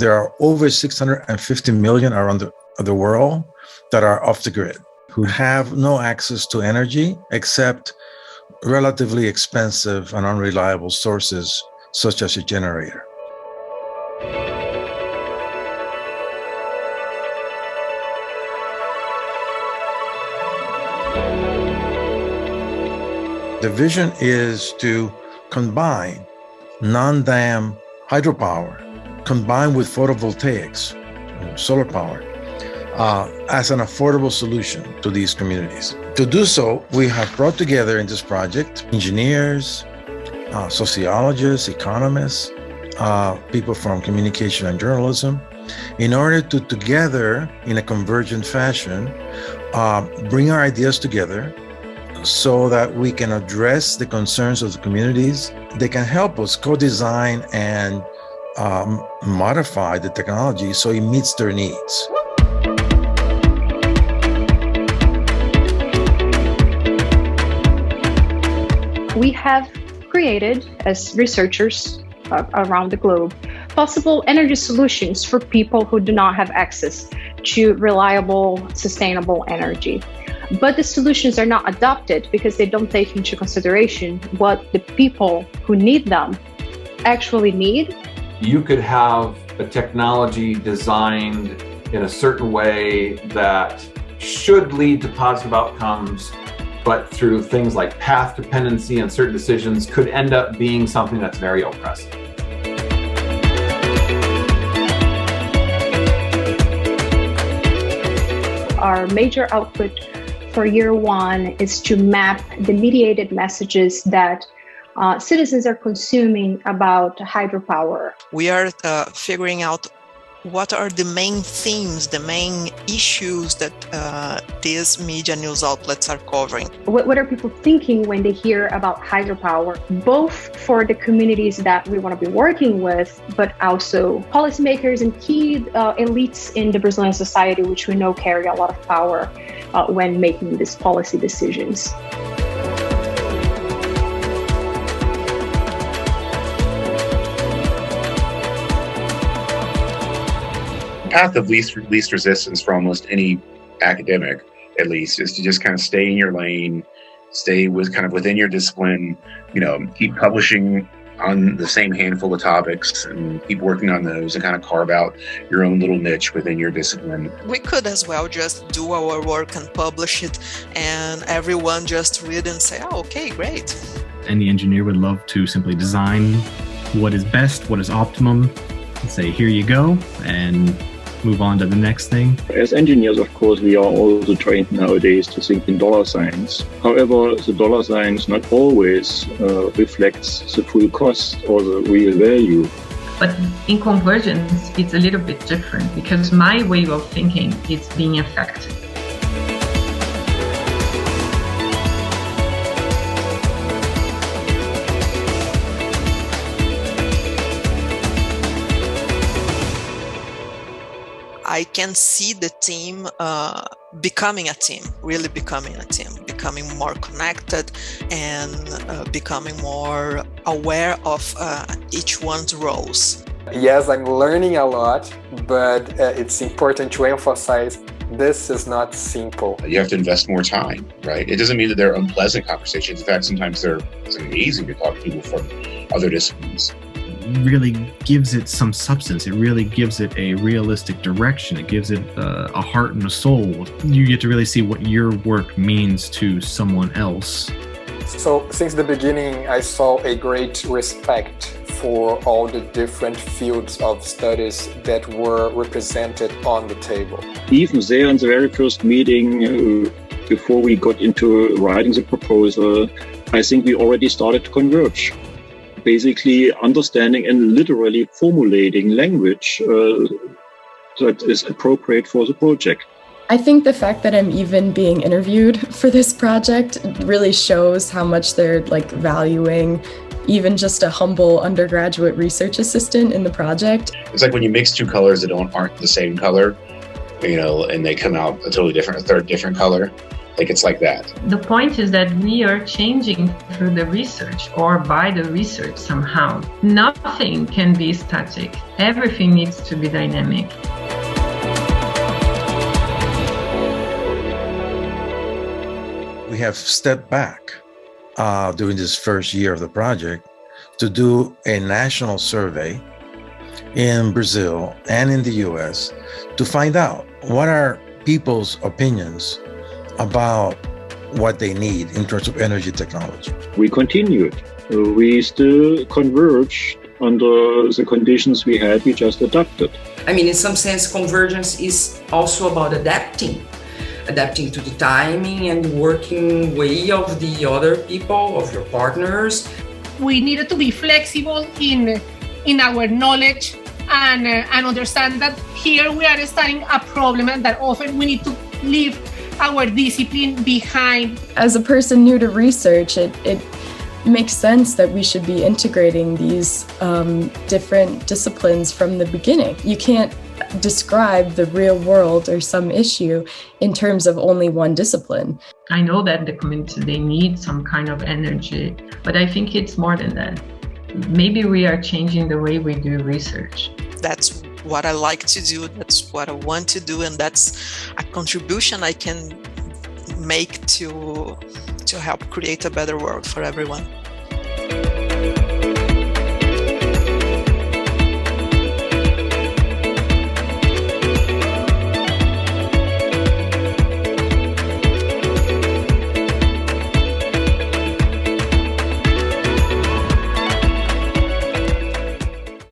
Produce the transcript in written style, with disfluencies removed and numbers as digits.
There are over 650 million around the world that are off the grid, who have no access to energy except relatively expensive and unreliable sources, such as a generator. The vision is to combine non-dam hydropower combined with photovoltaics, solar power, as an affordable solution to these communities. To do so, we have brought together in this project engineers, sociologists, economists, people from communication and journalism, in order to together, in a convergent fashion, bring our ideas together so that we can address the concerns of the communities. They can help us co-design and modify the technology so it meets their needs. We have created, as researchers around the globe, possible energy solutions for people who do not have access to reliable, sustainable energy. But the solutions are not adopted because they don't take into consideration what the people who need them actually need. You could have a technology designed in a certain way that should lead to positive outcomes, but through things like path dependency and certain decisions could end up being something that's very oppressive. Our major output for year one is to map the mediated messages that citizens are consuming about hydropower. We are figuring out what are the main themes, the main issues that these media news outlets are covering. What are people thinking when they hear about hydropower, both for the communities that we want to be working with, but also policymakers and key elites in the Brazilian society, which we know carry a lot of power when making these policy decisions. Path of least resistance for almost any academic, at least, is to just kind of stay in your lane, stay with kind of within your discipline, keep publishing on the same handful of topics and keep working on those and kind of carve out your own little niche within your discipline. We could as well just do our work and publish it and everyone just read and say, oh, okay, great. Any engineer would love to simply design what is best, what is optimum, and say, here you go, and move on to the next thing. As engineers, of course, we are also trained nowadays to think in dollar signs. However, the dollar signs not always reflects the full cost or the real value. But in convergence, it's a little bit different because my way of thinking is being affected. I can see the team becoming a team, really becoming a team, becoming more connected and becoming more aware of each one's roles. Yes, I'm learning a lot, but it's important to emphasize this is not simple. You have to invest more time, right? It doesn't mean that they're unpleasant conversations. In fact, sometimes it's amazing to talk to people from other disciplines. Really gives it some substance. It really gives it a realistic direction. It gives it a heart and a soul. You get to really see what your work means to someone else. So since the beginning, I saw a great respect for all the different fields of studies that were represented on the table. Even there in the very first meeting, before we got into writing the proposal, I think we already started to converge. Basically understanding and literally formulating language that is appropriate for the project. I think the fact that I'm even being interviewed for this project really shows how much they're valuing even just a humble undergraduate research assistant in the project. It's like when you mix two colors that aren't the same color, and they come out a totally different, a third different color. Like it's like that. The point is that we are changing through the research or by the research somehow. Nothing can be static. Everything needs to be dynamic. We have stepped back during this first year of the project to do a national survey in Brazil and in the US to find out what are people's opinions about what they need in terms of energy technology. We continued. We still converged under the conditions we had, we just adapted. I mean, in some sense, convergence is also about adapting to the timing and working way of the other people, of your partners. We needed to be flexible in our knowledge and understand that here we are studying a problem and that often we need to leave our discipline behind. As a person new to research, it makes sense that we should be integrating these different disciplines from the beginning. You can't describe the real world or some issue in terms of only one discipline. I know that the community, they need some kind of energy, but I think it's more than that. Maybe we are changing the way we do research. That's what I like to do, that's what I want to do, and that's a contribution I can make to help create a better world for everyone.